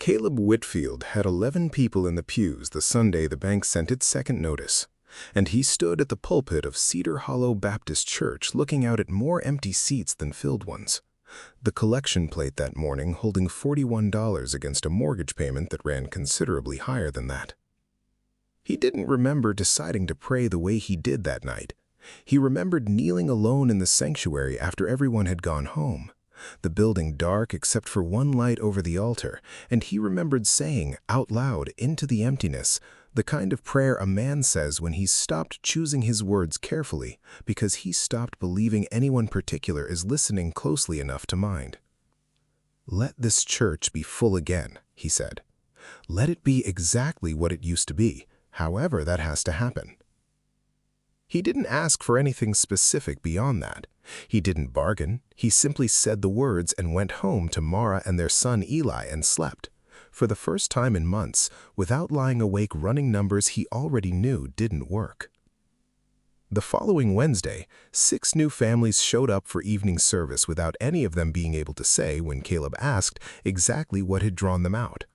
Caleb Whitfield had 11 people in the pews the Sunday the bank sent its second notice, and he stood at the pulpit of Cedar Hollow Baptist Church looking out at more empty seats than filled ones. The collection plate that morning holding $41 against a mortgage payment that ran considerably higher than that. He didn't remember deciding to pray the way he did that night. He remembered kneeling alone in the sanctuary after everyone had gone home, the building dark except for one light over the altar, and he remembered saying out loud into the emptiness the kind of prayer a man says when he's stopped choosing his words carefully because he stopped believing anyone particular is listening closely enough to mind. "Let this church be full again," he said. "Let it be exactly what it used to be, however that has to happen." He didn't ask for anything specific beyond that. He didn't bargain. He simply said the words and went home to Mara and their son Eli and slept, for the first time in months, without lying awake running numbers he already knew didn't work. The following Wednesday, 6 new families showed up for evening service without any of them being able to say, when Caleb asked, exactly what had drawn them out.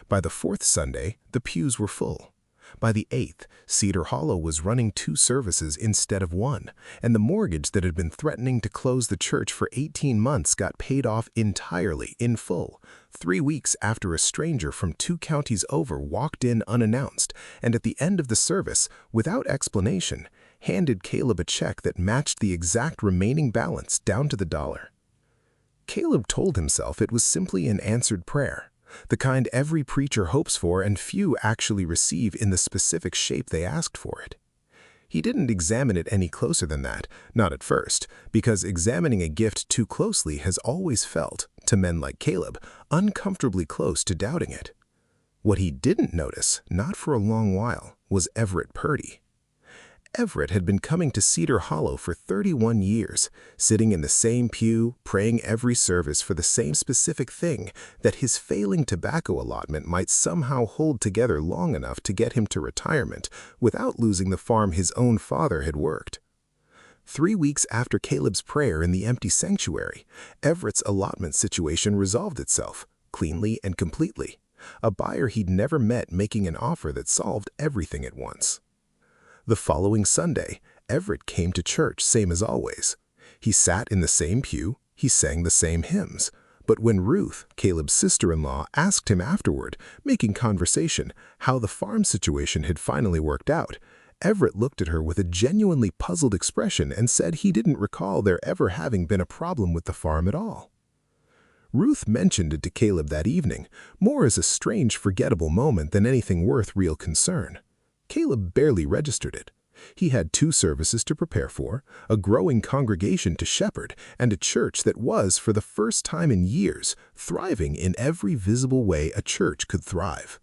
By the 4th Sunday, the pews were full. By the 8th, Cedar Hollow was running 2 services instead of 1, and the mortgage that had been threatening to close the church for 18 months got paid off entirely in full, 3 weeks after a stranger from 2 counties over walked in unannounced, and at the end of the service, without explanation, handed Caleb a check that matched the exact remaining balance down to the dollar. Caleb told himself it was simply an answered prayer, the kind every preacher hopes for and few actually receive in the specific shape they asked for it. He didn't examine it any closer than that, not at first, because examining a gift too closely has always felt, to men like Caleb, uncomfortably close to doubting it. What he didn't notice, not for a long while, was Everett Purdy. Everett had been coming to Cedar Hollow for 31 years, sitting in the same pew, praying every service for the same specific thing, that his failing tobacco allotment might somehow hold together long enough to get him to retirement without losing the farm his own father had worked. 3 weeks after Caleb's prayer in the empty sanctuary, Everett's allotment situation resolved itself, cleanly and completely, a buyer he'd never met making an offer that solved everything at once. The following Sunday, Everett came to church same as always. He sat in the same pew, he sang the same hymns. But when Ruth, Caleb's sister-in-law, asked him afterward, making conversation, how the farm situation had finally worked out, Everett looked at her with a genuinely puzzled expression and said he didn't recall there ever having been a problem with the farm at all. Ruth mentioned it to Caleb that evening, more as a strange, forgettable moment than anything worth real concern. Caleb barely registered it. He had 2 services to prepare for, a growing congregation to shepherd, and a church that was, for the first time in years, thriving in every visible way a church could thrive.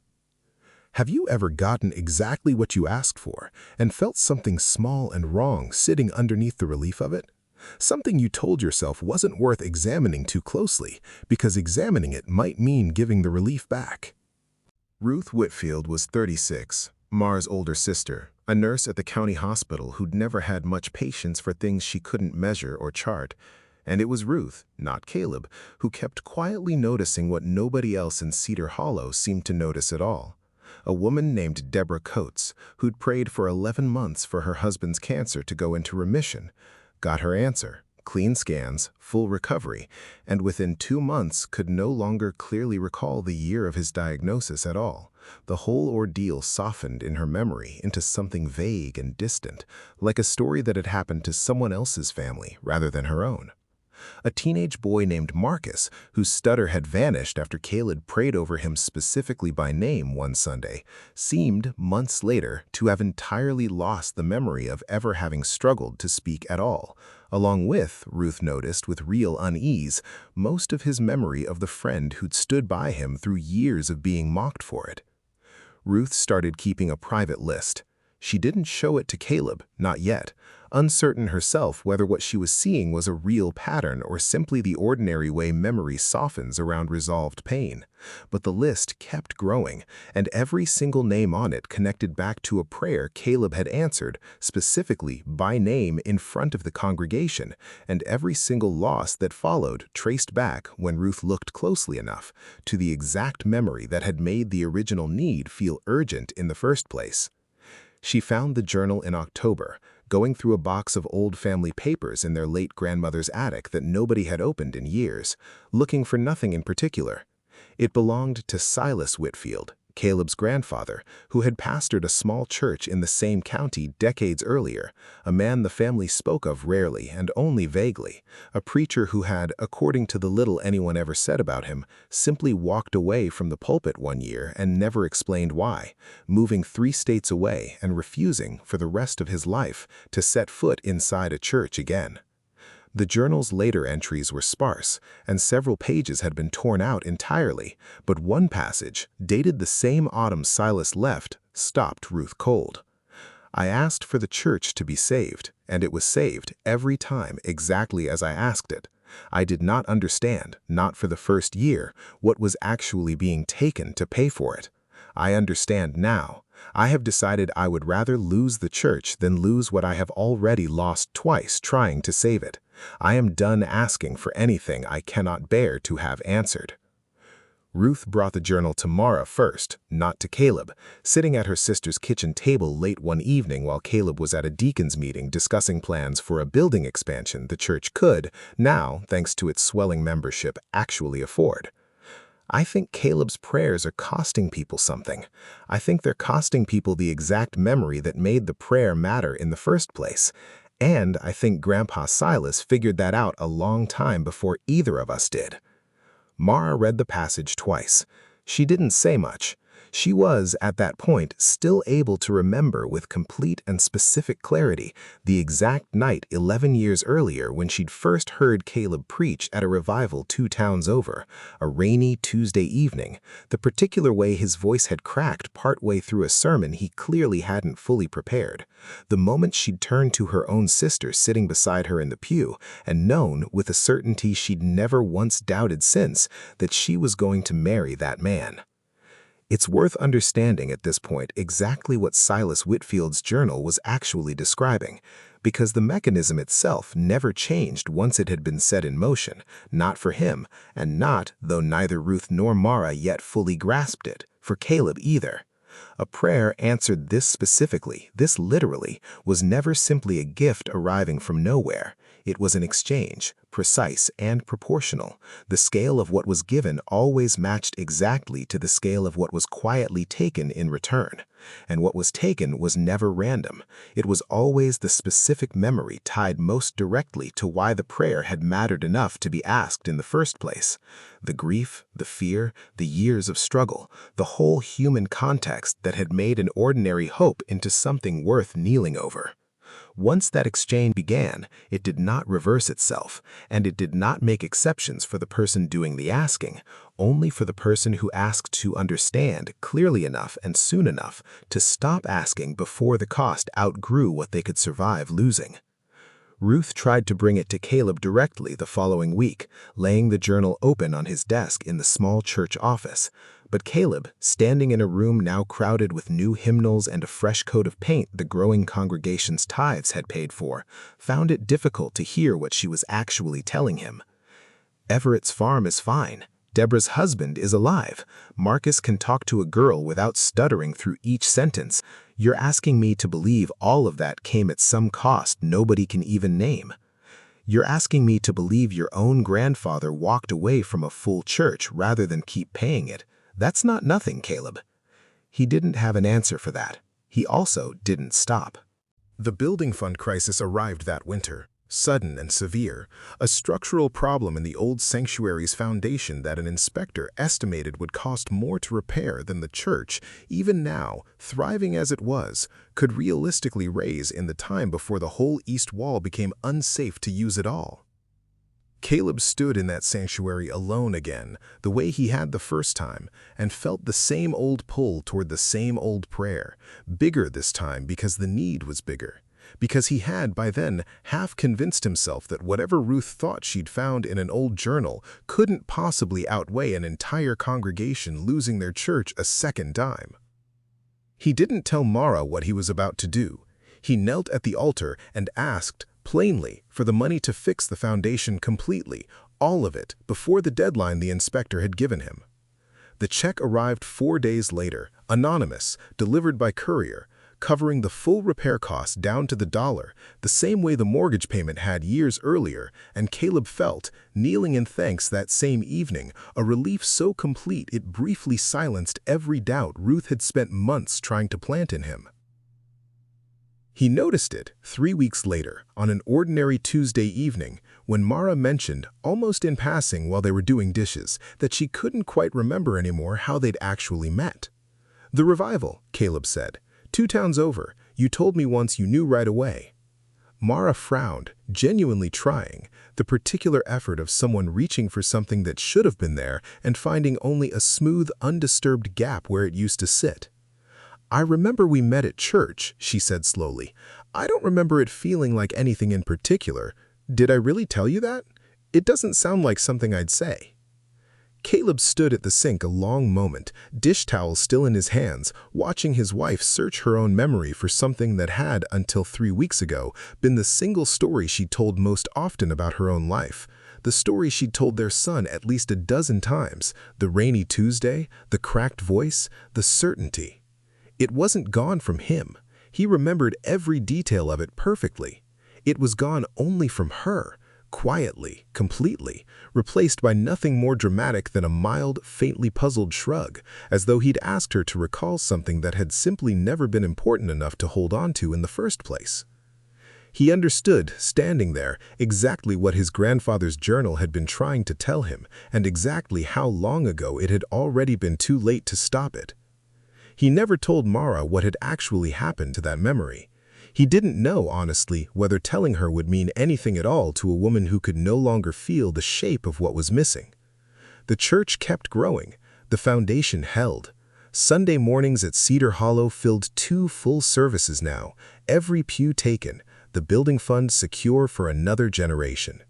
Have you ever gotten exactly what you asked for and felt something small and wrong sitting underneath the relief of it? Something you told yourself wasn't worth examining too closely because examining it might mean giving the relief back. Ruth Whitfield was 36. Mar's older sister, a nurse at the county hospital who'd never had much patience for things she couldn't measure or chart. And it was Ruth, not Caleb, who kept quietly noticing what nobody else in Cedar Hollow seemed to notice at all. A woman named Deborah Coates, who'd prayed for 11 months for her husband's cancer to go into remission, got her answer, clean scans, full recovery, and within 2 months could no longer clearly recall the year of his diagnosis at all. The whole ordeal softened in her memory into something vague and distant, like a story that had happened to someone else's family rather than her own. A teenage boy named Marcus, whose stutter had vanished after Caleb prayed over him specifically by name one Sunday, seemed, months later, to have entirely lost the memory of ever having struggled to speak at all, along with, Ruth noticed with real unease, most of his memory of the friend who'd stood by him through years of being mocked for it. Ruth started keeping a private list. She didn't show it to Caleb, not yet, uncertain herself whether what she was seeing was a real pattern or simply the ordinary way memory softens around resolved pain. But the list kept growing, and every single name on it connected back to a prayer Caleb had answered, specifically by name in front of the congregation, and every single loss that followed traced back, when Ruth looked closely enough, to the exact memory that had made the original need feel urgent in the first place. She found the journal in October, going through a box of old family papers in their late grandmother's attic that nobody had opened in years, looking for nothing in particular. It belonged to Silas Whitfield, Caleb's grandfather, who had pastored a small church in the same county decades earlier, a man the family spoke of rarely and only vaguely, a preacher who had, according to the little anyone ever said about him, simply walked away from the pulpit one year and never explained why, moving 3 states away and refusing, for the rest of his life, to set foot inside a church again. The journal's later entries were sparse, and several pages had been torn out entirely, but one passage, dated the same autumn Silas left, stopped Ruth cold. "I asked for the church to be saved, and it was saved every time exactly as I asked it. I did not understand, not for the first year, what was actually being taken to pay for it. I understand now. I have decided I would rather lose the church than lose what I have already lost twice trying to save it. I am done asking for anything I cannot bear to have answered." Ruth brought the journal to Mara first, not to Caleb, sitting at her sister's kitchen table late one evening while Caleb was at a deacons meeting discussing plans for a building expansion the church could, now, thanks to its swelling membership, actually afford. "I think Caleb's prayers are costing people something. I think they're costing people the exact memory that made the prayer matter in the first place. And I think Grandpa Silas figured that out a long time before either of us did." Mara read the passage twice. She didn't say much. She was, at that point, still able to remember with complete and specific clarity the exact night 11 years earlier when she'd first heard Caleb preach at a revival 2 towns over, a rainy Tuesday evening, the particular way his voice had cracked partway through a sermon he clearly hadn't fully prepared, the moment she'd turned to her own sister sitting beside her in the pew and known, with a certainty she'd never once doubted since, that she was going to marry that man. It's worth understanding at this point exactly what Silas Whitfield's journal was actually describing, because the mechanism itself never changed once it had been set in motion, not for him, and not, though neither Ruth nor Mara yet fully grasped it, for Caleb either. A prayer answered this specifically, this literally, was never simply a gift arriving from nowhere. It was an exchange, precise and proportional. The scale of what was given always matched exactly to the scale of what was quietly taken in return. And what was taken was never random. It was always the specific memory tied most directly to why the prayer had mattered enough to be asked in the first place. The grief, the fear, the years of struggle, the whole human context that had made an ordinary hope into something worth kneeling over. Once that exchange began, it did not reverse itself, and it did not make exceptions for the person doing the asking, only for the person who asked to understand clearly enough and soon enough to stop asking before the cost outgrew what they could survive losing. Ruth tried to bring it to Caleb directly the following week, laying the journal open on his desk in the small church office. But Caleb, standing in a room now crowded with new hymnals and a fresh coat of paint the growing congregation's tithes had paid for, found it difficult to hear what she was actually telling him. "Everett's farm is fine. Deborah's husband is alive. Marcus can talk to a girl without stuttering through each sentence. You're asking me to believe all of that came at some cost nobody can even name. You're asking me to believe your own grandfather walked away from a full church rather than keep paying it. That's not nothing, Caleb." He didn't have an answer for that. He also didn't stop. The building fund crisis arrived that winter, sudden and severe, a structural problem in the old sanctuary's foundation that an inspector estimated would cost more to repair than the church, even now, thriving as it was, could realistically raise in the time before the whole east wall became unsafe to use at all. Caleb stood in that sanctuary alone again, the way he had the first time, and felt the same old pull toward the same old prayer, bigger this time because the need was bigger. because he had, by then, half convinced himself that whatever Ruth thought she'd found in an old journal couldn't possibly outweigh an entire congregation losing their church a second time. He didn't tell Mara what he was about to do. He knelt at the altar and asked, plainly, for the money to fix the foundation completely, all of it, before the deadline the inspector had given him. The check arrived 4 days later, anonymous, delivered by courier, covering the full repair costs down to the dollar, the same way the mortgage payment had years earlier, and Caleb felt, kneeling in thanks that same evening, a relief so complete it briefly silenced every doubt Ruth had spent months trying to plant in him. He noticed it 3 weeks later, on an ordinary Tuesday evening, when Mara mentioned, almost in passing while they were doing dishes, that she couldn't quite remember anymore how they'd actually met. "The revival," Caleb said. "2 towns over. You told me once you knew right away." Mara frowned, genuinely trying, the particular effort of someone reaching for something that should have been there and finding only a smooth, undisturbed gap where it used to sit. "I remember we met at church," she said slowly. "I don't remember it feeling like anything in particular. Did I really tell you that? It doesn't sound like something I'd say." Caleb stood at the sink a long moment, dish towel still in his hands, watching his wife search her own memory for something that had, until 3 weeks ago, been the single story she told most often about her own life. The story she'd told their son at least a dozen times, the rainy Tuesday, the cracked voice, the certainty. It wasn't gone from him. He remembered every detail of it perfectly. It was gone only from her, quietly, completely, replaced by nothing more dramatic than a mild, faintly puzzled shrug, as though he'd asked her to recall something that had simply never been important enough to hold on to in the first place. He understood, standing there, exactly what his grandfather's journal had been trying to tell him, and exactly how long ago it had already been too late to stop it. He never told Mara what had actually happened to that memory. He didn't know, honestly, whether telling her would mean anything at all to a woman who could no longer feel the shape of what was missing. The church kept growing. The foundation held. Sunday mornings at Cedar Hollow filled 2 full services now, every pew taken, the building fund secure for another generation.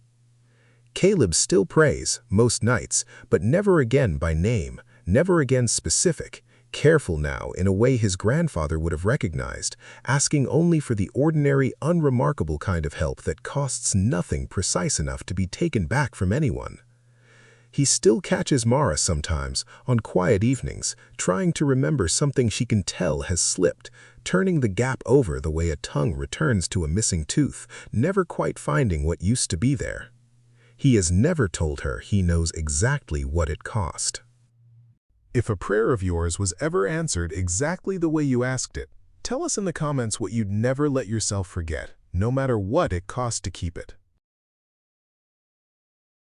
Caleb still prays, most nights, but never again by name, never again specific. Careful now in a way his grandfather would have recognized, asking only for the ordinary, unremarkable kind of help that costs nothing precise enough to be taken back from anyone. He still catches Mara sometimes, on quiet evenings, trying to remember something she can tell has slipped, turning the gap over the way a tongue returns to a missing tooth, never quite finding what used to be there. He has never told her he knows exactly what it cost. If a prayer of yours was ever answered exactly the way you asked it, tell us in the comments what you'd never let yourself forget, no matter what it cost to keep it.